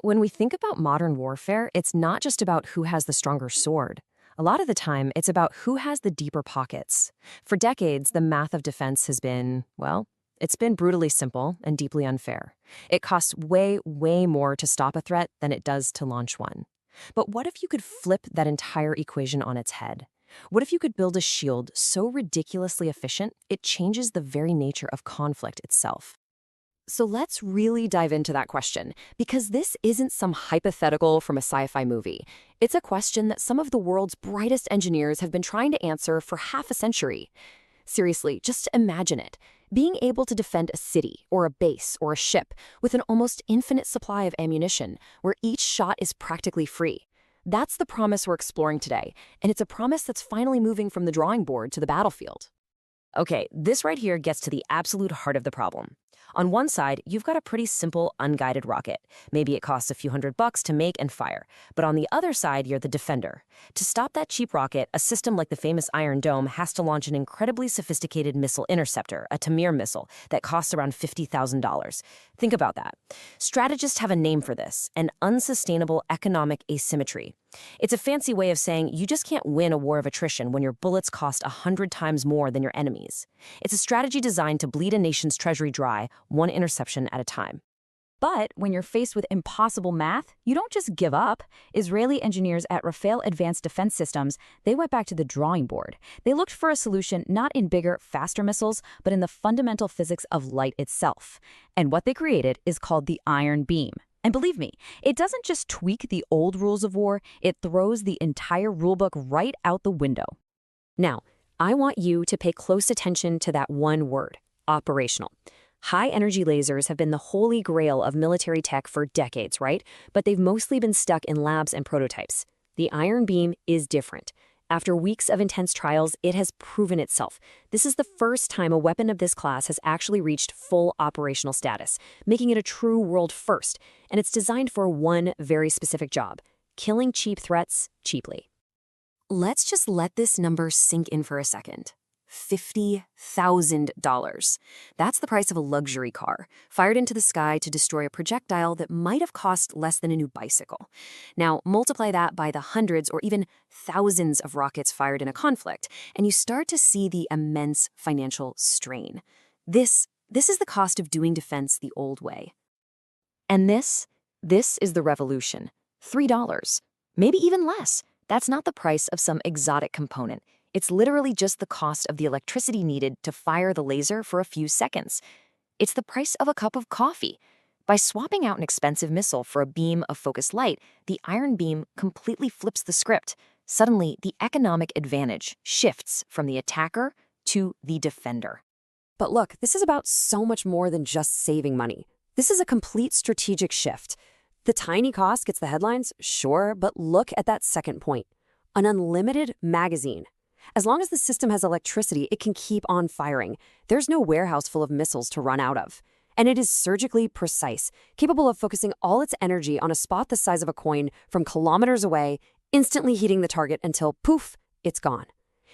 When we think about modern warfare, it's not just about who has the stronger sword. A lot of the time, it's about who has the deeper pockets. For decades, the math of defense has been, well, it's been brutally simple and deeply unfair. It costs way, way more to stop a threat than it does to launch one. But what if you could flip that entire equation on its head? What if you could build a shield so ridiculously efficient, it changes the very nature of conflict itself? So let's really dive into that question, because this isn't some hypothetical from a sci-fi movie. It's a question that some of the world's brightest engineers have been trying to answer for half a century. Seriously, just imagine it. Being able to defend a city, or a base, or a ship with an almost infinite supply of ammunition, where each shot is practically free. That's the promise we're exploring today, and it's a promise that's finally moving from the drawing board to the battlefield. Okay, this right here gets to the absolute heart of the problem. On one side, you've got a pretty simple, unguided rocket. Maybe it costs a few $100 to make and fire. But on the other side, you're the defender. To stop that cheap rocket, a system like the famous Iron Dome has to launch an incredibly sophisticated missile interceptor, a Tamir missile, that costs around $50,000. Think about that. Strategists have a name for this, an unsustainable economic asymmetry. It's a fancy way of saying you just can't win a war of attrition when your bullets cost 100 times more than your enemies. It's a strategy designed to bleed a nation's treasury dry, one interception at a time. But when you're faced with impossible math, you don't just give up. Israeli engineers at Rafael Advanced Defense Systems, they went back to the drawing board. They looked for a solution not in bigger, faster missiles, but in the fundamental physics of light itself. And what they created is called the Iron Beam. And believe me, it doesn't just tweak the old rules of war, it throws the entire rulebook right out the window. Now, I want you to pay close attention to that one word, operational. High-energy lasers have been the holy grail of military tech for decades, right? But they've mostly been stuck in labs and prototypes. The Iron Beam is different. After weeks of intense trials, it has proven itself. This is the first time a weapon of this class has actually reached full operational status, making it a true world first. And it's designed for one very specific job: killing cheap threats cheaply. Let's just let this number sink in for a second. $50,000. That's the price of a luxury car, fired into the sky to destroy a projectile that might have cost less than a new bicycle. Now, multiply that by the hundreds or even thousands of rockets fired in a conflict, and you start to see the immense financial strain. This is the cost of doing defense the old way. And this is the revolution. $3. Maybe even less. That's not the price of some exotic component. It's literally just the cost of the electricity needed to fire the laser for a few seconds. It's the price of a cup of coffee. By swapping out an expensive missile for a beam of focused light, the Iron Beam completely flips the script. Suddenly, the economic advantage shifts from the attacker to the defender. But look, this is about so much more than just saving money. This is a complete strategic shift. The tiny cost gets the headlines, sure, but look at that second point. An unlimited magazine. As long as the system has electricity, it can keep on firing. There's no warehouse full of missiles to run out of. And it is surgically precise, capable of focusing all its energy on a spot the size of a coin from kilometers away, instantly heating the target until, poof, it's gone.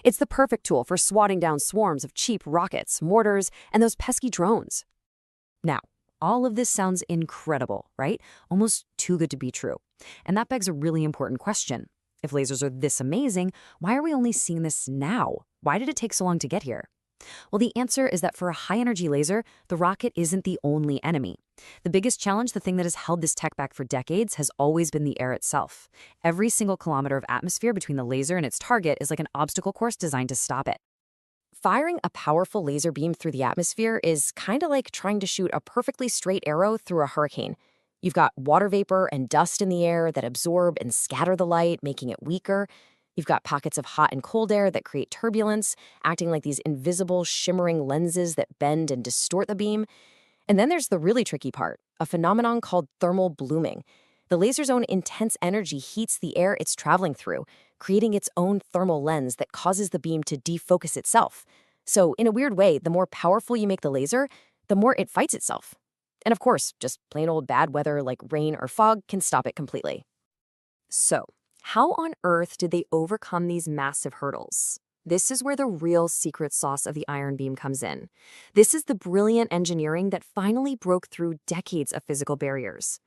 It's the perfect tool for swatting down swarms of cheap rockets, mortars, and those pesky drones. Now, all of this sounds incredible, right? Almost too good to be true. And that begs a really important question. If lasers are this amazing, why are we only seeing this now? Why did it take so long to get here? Well, the answer is that for a high-energy laser, the rocket isn't the only enemy. The biggest challenge, the thing that has held this tech back for decades, has always been the air itself. Every single kilometer of atmosphere between the laser and its target is like an obstacle course designed to stop it. Firing a powerful laser beam through the atmosphere is kind of like trying to shoot a perfectly straight arrow through a hurricane. You've got water vapor and dust in the air that absorb and scatter the light, making it weaker. You've got pockets of hot and cold air that create turbulence, acting like these invisible, shimmering lenses that bend and distort the beam. And then there's the really tricky part, a phenomenon called thermal blooming. The laser's own intense energy heats the air it's traveling through, creating its own thermal lens that causes the beam to defocus itself. So, in a weird way, the more powerful you make the laser, the more it fights itself. And of course, just plain old bad weather like rain or fog can stop it completely. So, how on earth did they overcome these massive hurdles? This is where the real secret sauce of the Iron Beam comes in. This is the brilliant engineering that finally broke through decades of physical barriers.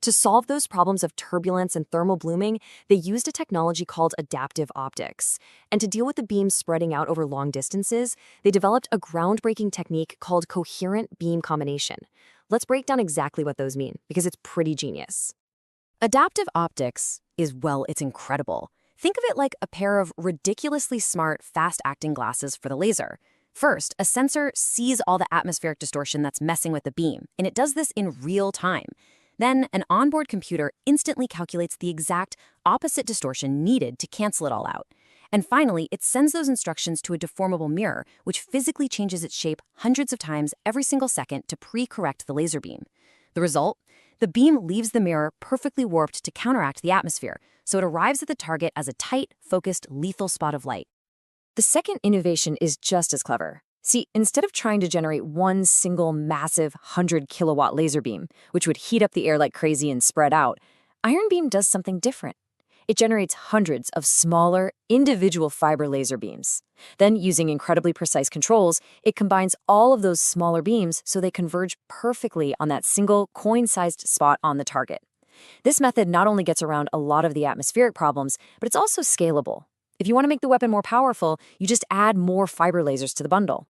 To solve those problems of turbulence and thermal blooming, they used a technology called adaptive optics. And to deal with the beams spreading out over long distances, they developed a groundbreaking technique called coherent beam combination. Let's break down exactly what those mean, because it's pretty genius. Adaptive optics is, well, it's incredible. Think of it like a pair of ridiculously smart, fast-acting glasses for the laser. First, a sensor sees all the atmospheric distortion that's messing with the beam, and it does this in real time. Then, an onboard computer instantly calculates the exact opposite distortion needed to cancel it all out. And finally, it sends those instructions to a deformable mirror, which physically changes its shape hundreds of times every single second to pre-correct the laser beam. The result? The beam leaves the mirror perfectly warped to counteract the atmosphere, so it arrives at the target as a tight, focused, lethal spot of light. The second innovation is just as clever. See, instead of trying to generate one single massive 100-kilowatt laser beam, which would heat up the air like crazy and spread out, Iron Beam does something different. It generates hundreds of smaller, individual fiber laser beams. Then, using incredibly precise controls, it combines all of those smaller beams so they converge perfectly on that single coin-sized spot on the target. This method not only gets around a lot of the atmospheric problems, but it's also scalable. If you want to make the weapon more powerful, you just add more fiber lasers to the bundle.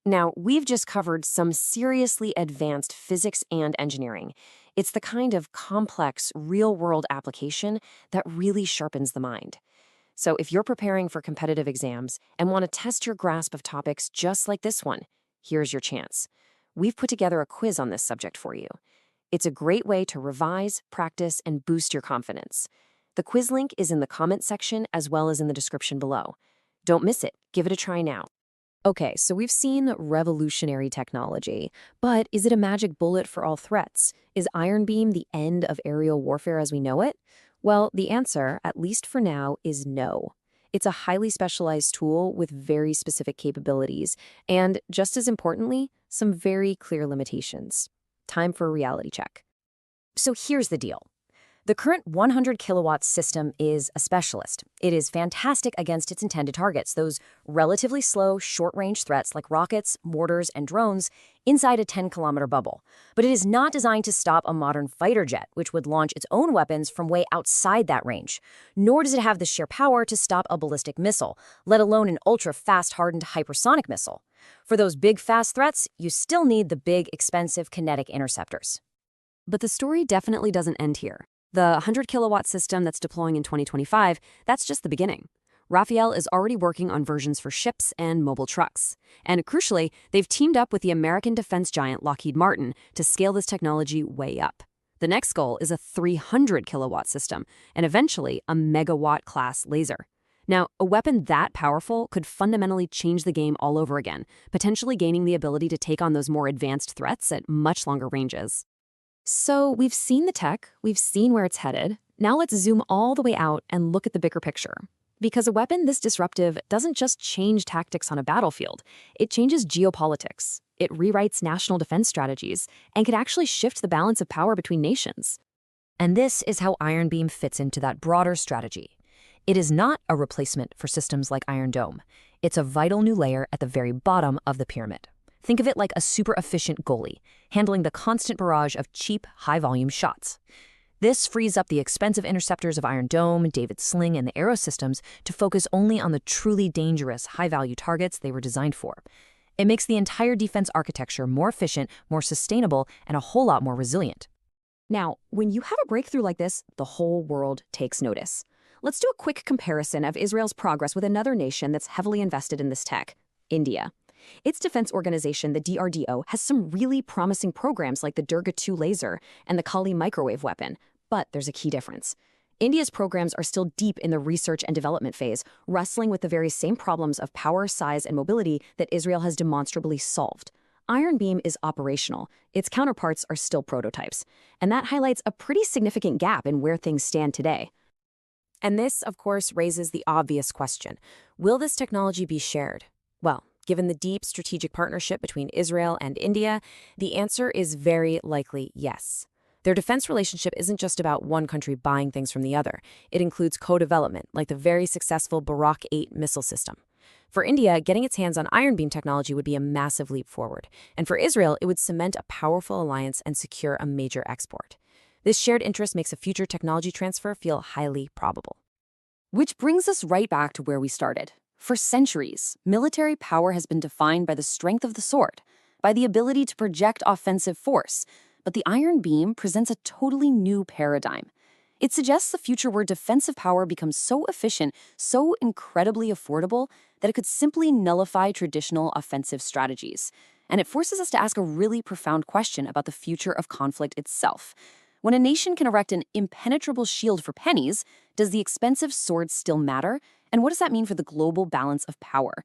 Now, we've just covered some seriously advanced physics and engineering. It's the kind of complex, real-world application that really sharpens the mind. So if you're preparing for competitive exams and want to test your grasp of topics just like this one, here's your chance. We've put together a quiz on this subject for you. It's a great way to revise, practice, and boost your confidence. The quiz link is in the comment section as well as in the description below. Don't miss it. Give it a try now. Okay, so we've seen revolutionary technology, but is it a magic bullet for all threats? Is Iron Beam the end of aerial warfare as we know it? Well, the answer, at least for now, is no. It's a highly specialized tool with very specific capabilities, and just as importantly, some very clear limitations. Time for a reality check. So here's the deal. The current 100-kilowatt system is a specialist. It is fantastic against its intended targets, those relatively slow, short-range threats like rockets, mortars, and drones inside a 10-kilometer bubble. But it is not designed to stop a modern fighter jet, which would launch its own weapons from way outside that range. Nor does it have the sheer power to stop a ballistic missile, let alone an ultra-fast hardened hypersonic missile. For those big, fast threats, you still need the big, expensive kinetic interceptors. But the story definitely doesn't end here. The 100-kilowatt system that's deploying in 2025, that's just the beginning. Rafael is already working on versions for ships and mobile trucks. And crucially, they've teamed up with the American defense giant Lockheed Martin to scale this technology way up. The next goal is a 300-kilowatt system, and eventually a megawatt-class laser. Now, a weapon that powerful could fundamentally change the game all over again, potentially gaining the ability to take on those more advanced threats at much longer ranges. So we've seen the tech, we've seen where it's headed. Now let's zoom all the way out and look at the bigger picture. Because a weapon this disruptive doesn't just change tactics on a battlefield, it changes geopolitics. It rewrites national defense strategies and could actually shift the balance of power between nations. And this is how Iron Beam fits into that broader strategy. It is not a replacement for systems like Iron Dome. It's a vital new layer at the very bottom of the pyramid. Think of it like a super efficient goalie, handling the constant barrage of cheap, high-volume shots. This frees up the expensive interceptors of Iron Dome, David's Sling, and the Arrow systems to focus only on the truly dangerous, high-value targets they were designed for. It makes the entire defense architecture more efficient, more sustainable, and a whole lot more resilient. Now, when you have a breakthrough like this, the whole world takes notice. Let's do a quick comparison of Israel's progress with another nation that's heavily invested in this tech, India. Its defense organization, the DRDO, has some really promising programs like the Durga-2 laser and the Kali microwave weapon, but there's a key difference. India's programs are still deep in the research and development phase, wrestling with the very same problems of power, size, and mobility that Israel has demonstrably solved. Iron Beam is operational. Its counterparts are still prototypes, and that highlights a pretty significant gap in where things stand today. And this, of course, raises the obvious question. Will this technology be shared? Well, given the deep strategic partnership between Israel and India, the answer is very likely yes. Their defense relationship isn't just about one country buying things from the other. It includes co-development, like the very successful Barak 8 missile system. For India, getting its hands on Iron Beam technology would be a massive leap forward. And for Israel, it would cement a powerful alliance and secure a major export. This shared interest makes a future technology transfer feel highly probable. Which brings us right back to where we started. For centuries, military power has been defined by the strength of the sword, by the ability to project offensive force. But the Iron Beam presents a totally new paradigm. It suggests a future where defensive power becomes so efficient, so incredibly affordable, that it could simply nullify traditional offensive strategies. And it forces us to ask a really profound question about the future of conflict itself. When a nation can erect an impenetrable shield for pennies, does the expensive sword still matter? And what does that mean for the global balance of power?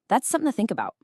That's something to think about.